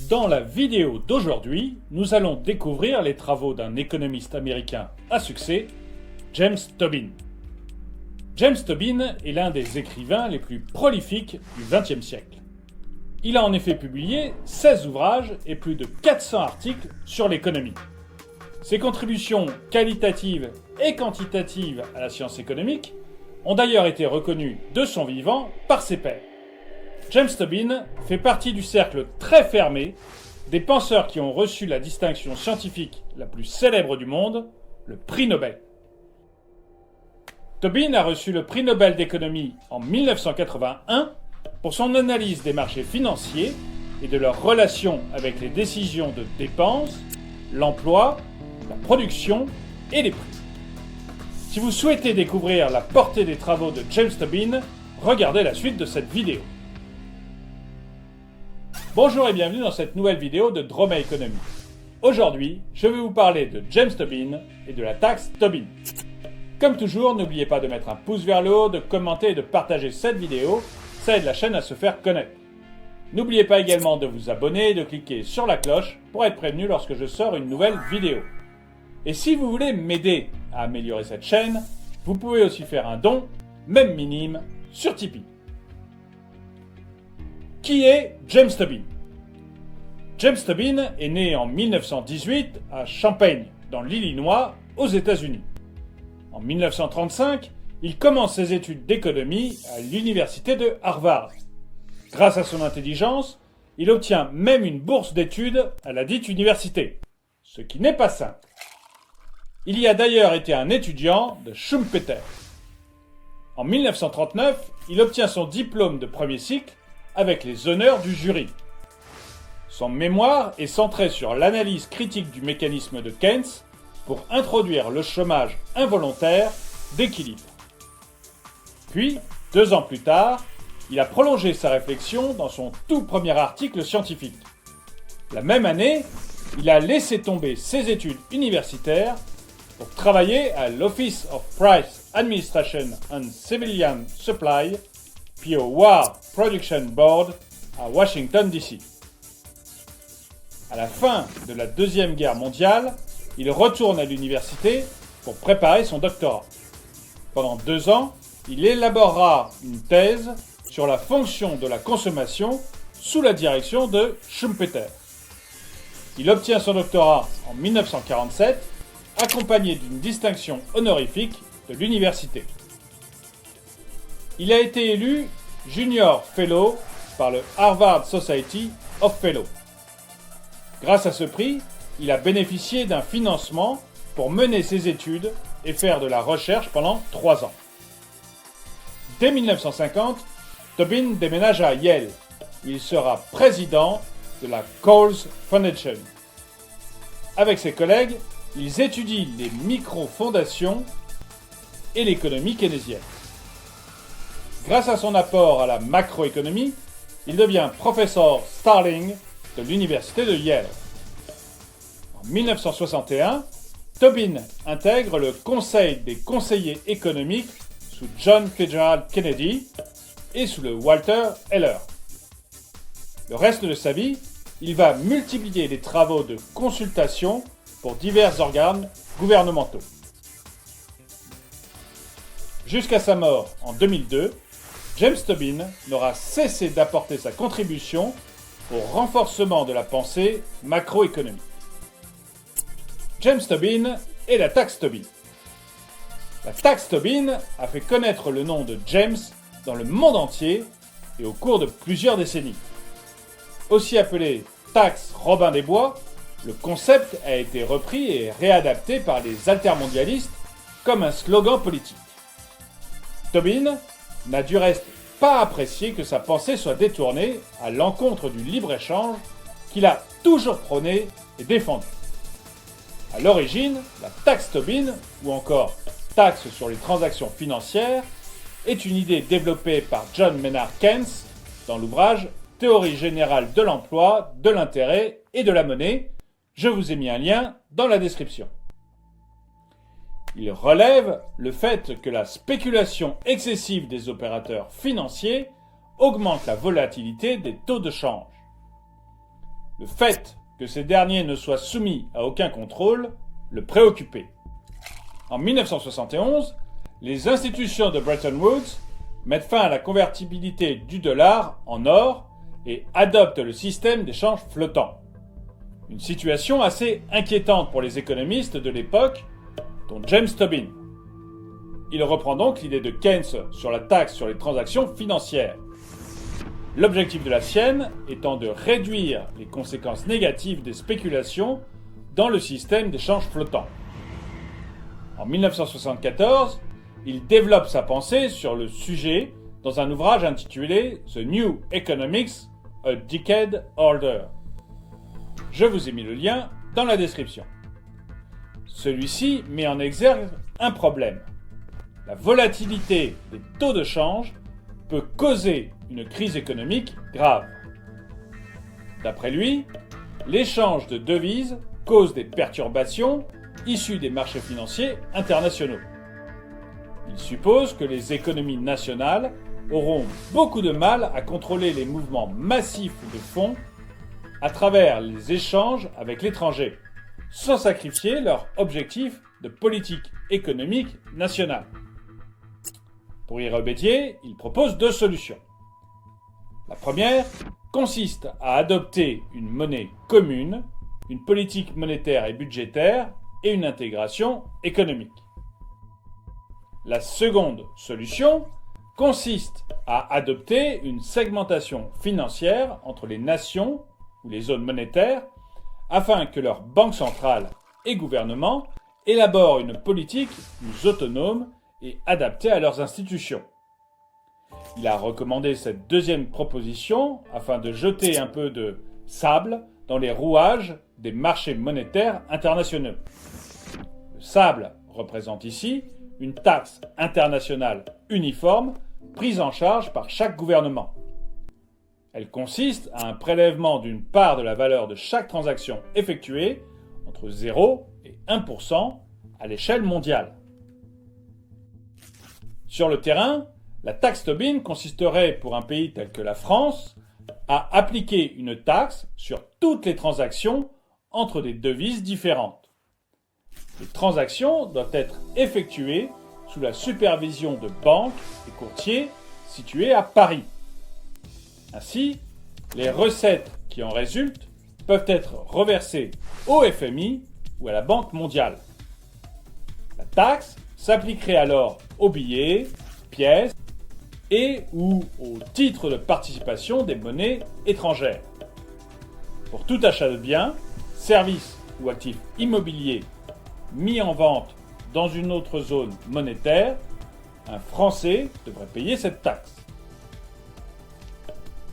Dans la vidéo d'aujourd'hui, nous allons découvrir les travaux d'un économiste américain à succès, James Tobin. James Tobin est l'un des écrivains les plus prolifiques du XXe siècle. Il a en effet publié 16 ouvrages et plus de 400 articles sur l'économie. Ses contributions qualitatives et quantitatives à la science économique ont d'ailleurs été reconnues de son vivant par ses pairs. James Tobin fait partie du cercle très fermé des penseurs qui ont reçu la distinction scientifique la plus célèbre du monde, le prix Nobel. Tobin a reçu le prix Nobel d'économie en 1981 pour son analyse des marchés financiers et de leurs relations avec les décisions de dépenses, l'emploi, la production et les prix. Si vous souhaitez découvrir la portée des travaux de James Tobin, regardez la suite de cette vidéo. Bonjour et bienvenue dans cette nouvelle vidéo de Droma Economy. Aujourd'hui, je vais vous parler de James Tobin et de la taxe Tobin. Comme toujours, n'oubliez pas de mettre un pouce vers le haut, de commenter et de partager cette vidéo, ça aide la chaîne à se faire connaître. N'oubliez pas également de vous abonner et de cliquer sur la cloche pour être prévenu lorsque je sors une nouvelle vidéo. Et si vous voulez m'aider à améliorer cette chaîne, vous pouvez aussi faire un don, même minime, sur Tipeee. Qui est James Tobin ? James Tobin est né en 1918 à Champaign, dans l'Illinois, aux États-Unis. En 1935, il commence ses études d'économie à l'université de Harvard. Grâce à son intelligence, il obtient même une bourse d'études à la dite université, ce qui n'est pas simple. Il y a d'ailleurs été un étudiant de Schumpeter. En 1939, il obtient son diplôme de premier cycle avec les honneurs du jury. Son mémoire est centré sur l'analyse critique du mécanisme de Keynes pour introduire le chômage involontaire d'équilibre. Puis, 2 ans plus tard, il a prolongé sa réflexion dans son tout premier article scientifique. La même année, il a laissé tomber ses études universitaires pour travailler à l'Office of Price Administration and Civilian Supply, puis au War Production Board à Washington, D.C. À la fin de la Deuxième Guerre mondiale, il retourne à l'université pour préparer son doctorat. Pendant 2 ans, il élaborera une thèse sur la fonction de la consommation sous la direction de Schumpeter. Il obtient son doctorat en 1947, accompagné d'une distinction honorifique de l'université. Il a été élu Junior Fellow par le Harvard Society of Fellows. Grâce à ce prix, il a bénéficié d'un financement pour mener ses études et faire de la recherche pendant 3 ans. Dès 1950, Tobin déménage à Yale. Il sera président de la Coles Foundation. Avec ses collègues, ils étudient les micro-fondations et l'économie keynésienne. Grâce à son apport à la macroéconomie, il devient professeur Starling de l'université de Yale. En 1961, Tobin intègre le Conseil des conseillers économiques sous John Fitzgerald Kennedy et sous le Walter Heller. Le reste de sa vie, il va multiplier les travaux de consultation pour divers organes gouvernementaux. Jusqu'à sa mort en 2002, James Tobin n'aura cessé d'apporter sa contribution au renforcement de la pensée macroéconomique. James Tobin et la taxe Tobin. La taxe Tobin a fait connaître le nom de James dans le monde entier et au cours de plusieurs décennies. Aussi appelée taxe Robin des Bois, le concept a été repris et réadapté par les altermondialistes comme un slogan politique. Tobin n'a du reste pas apprécié que sa pensée soit détournée à l'encontre du libre-échange qu'il a toujours prôné et défendu. À l'origine, la taxe Tobin, ou encore taxe sur les transactions financières, est une idée développée par John Maynard Keynes dans l'ouvrage Théorie générale de l'emploi, de l'intérêt et de la monnaie. Je vous ai mis un lien dans la description. Il relève le fait que la spéculation excessive des opérateurs financiers augmente la volatilité des taux de change. Le fait que ces derniers ne soient soumis à aucun contrôle le préoccupait. En 1971, les institutions de Bretton Woods mettent fin à la convertibilité du dollar en or et adoptent le système d'échange flottant. Une situation assez inquiétante pour les économistes de l'époque, dont James Tobin. Il reprend donc l'idée de Keynes sur la taxe sur les transactions financières. L'objectif de la sienne étant de réduire les conséquences négatives des spéculations dans le système d'échange flottant. En 1974, il développe sa pensée sur le sujet dans un ouvrage intitulé The New Economics, a Decade Order. Je vous ai mis le lien dans la description. Celui-ci met en exergue un problème. La volatilité des taux de change peut causer une crise économique grave. D'après lui, l'échange de devises cause des perturbations issues des marchés financiers internationaux. Il suppose que les économies nationales auront beaucoup de mal à contrôler les mouvements massifs de fonds à travers les échanges avec l'étranger, sans sacrifier leur objectif de politique économique nationale. Pour y remédier, il propose deux solutions. La première consiste à adopter une monnaie commune, une politique monétaire et budgétaire et une intégration économique. La seconde solution consiste à adopter une segmentation financière entre les nations ou les zones monétaires afin que leurs banques centrales et gouvernements élaborent une politique plus autonome et adaptée à leurs institutions. Il a recommandé cette deuxième proposition afin de jeter un peu de sable dans les rouages des marchés monétaires internationaux. Le sable représente ici une taxe internationale uniforme prise en charge par chaque gouvernement. Elle consiste à un prélèvement d'une part de la valeur de chaque transaction effectuée entre 0 et 1% à l'échelle mondiale. Sur le terrain, la taxe Tobin consisterait pour un pays tel que la France à appliquer une taxe sur toutes les transactions entre des devises différentes. Les transactions doivent être effectuées sous la supervision de banques et courtiers situés à Paris. Ainsi, les recettes qui en résultent peuvent être reversées au FMI ou à la Banque mondiale. La taxe s'appliquerait alors aux billets, pièces et ou aux titres de participation des monnaies étrangères. Pour tout achat de biens, services ou actifs immobiliers mis en vente dans une autre zone monétaire, un Français devrait payer cette taxe.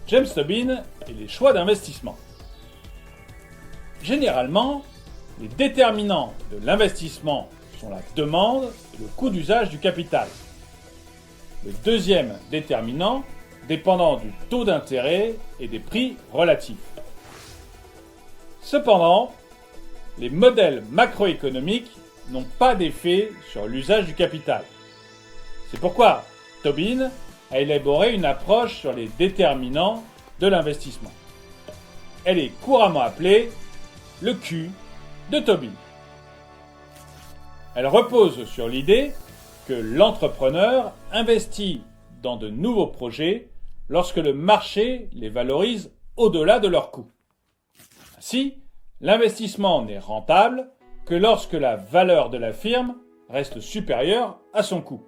James Tobin et les choix d'investissement. Généralement, les déterminants de l'investissement sont la demande et le coût d'usage du capital. Le deuxième déterminant dépendant du taux d'intérêt et des prix relatifs. Cependant, les modèles macroéconomiques n'ont pas d'effet sur l'usage du capital. C'est pourquoi Tobin a élaboré une approche sur les déterminants de l'investissement. Elle est couramment appelée le Q de Tobin. Elle repose sur l'idée que l'entrepreneur investit dans de nouveaux projets lorsque le marché les valorise au-delà de leur coût. Ainsi, l'investissement n'est rentable que lorsque la valeur de la firme reste supérieure à son coût.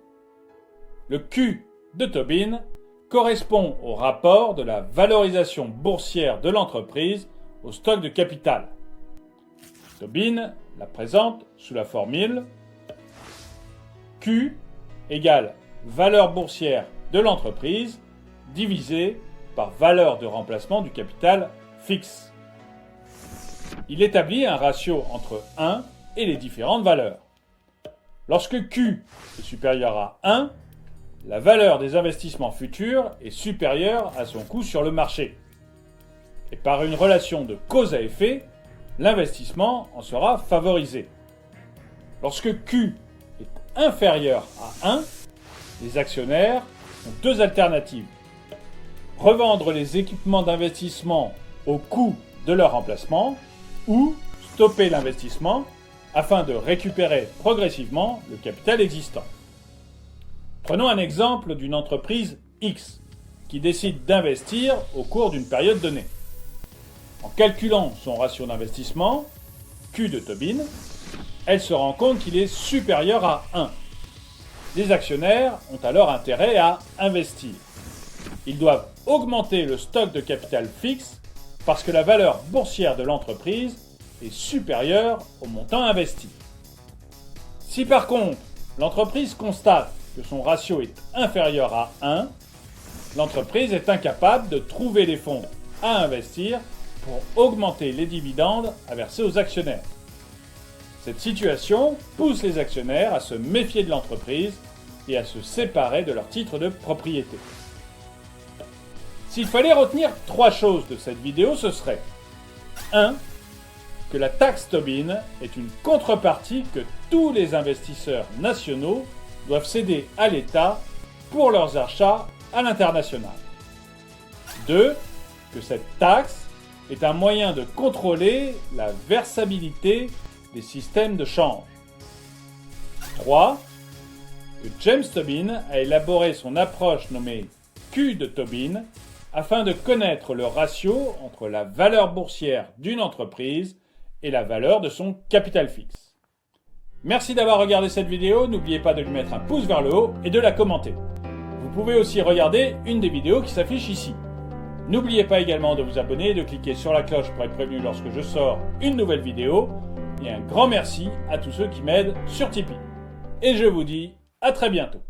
Le Q de Tobin correspond au rapport de la valorisation boursière de l'entreprise au stock de capital. Tobin la présente sous la formule Q égale valeur boursière de l'entreprise divisé par valeur de remplacement du capital fixe. Il établit un ratio entre 1 et les différentes valeurs. Lorsque Q est supérieur à 1, la valeur des investissements futurs est supérieure à son coût sur le marché. Et par une relation de cause à effet, l'investissement en sera favorisé. Lorsque Q est inférieur à 1, les actionnaires ont deux alternatives. Revendre les équipements d'investissement au coût de leur remplacement ou stopper l'investissement afin de récupérer progressivement le capital existant. Prenons un exemple d'une entreprise X qui décide d'investir au cours d'une période donnée. En calculant son ratio d'investissement, Q de Tobin, elle se rend compte qu'il est supérieur à 1. Les actionnaires ont alors intérêt à investir. Ils doivent augmenter le stock de capital fixe parce que la valeur boursière de l'entreprise est supérieure au montant investi. Si par contre, l'entreprise constate que son ratio est inférieur à 1, l'entreprise est incapable de trouver les fonds à investir pour augmenter les dividendes à verser aux actionnaires. Cette situation pousse les actionnaires à se méfier de l'entreprise et à se séparer de leurs titres de propriété. S'il fallait retenir 3 choses de cette vidéo, ce serait 1. Que la taxe Tobin est une contrepartie que tous les investisseurs nationaux doivent céder à l'État pour leurs achats à l'international. 2. Que cette taxe est un moyen de contrôler la versabilité des systèmes de change. 3. Que James Tobin a élaboré son approche nommée Q de Tobin afin de connaître le ratio entre la valeur boursière d'une entreprise et la valeur de son capital fixe. Merci d'avoir regardé cette vidéo, n'oubliez pas de lui mettre un pouce vers le haut et de la commenter. Vous pouvez aussi regarder une des vidéos qui s'affiche ici. N'oubliez pas également de vous abonner et de cliquer sur la cloche pour être prévenu lorsque je sors une nouvelle vidéo. Et un grand merci à tous ceux qui m'aident sur Tipeee. Et je vous dis à très bientôt.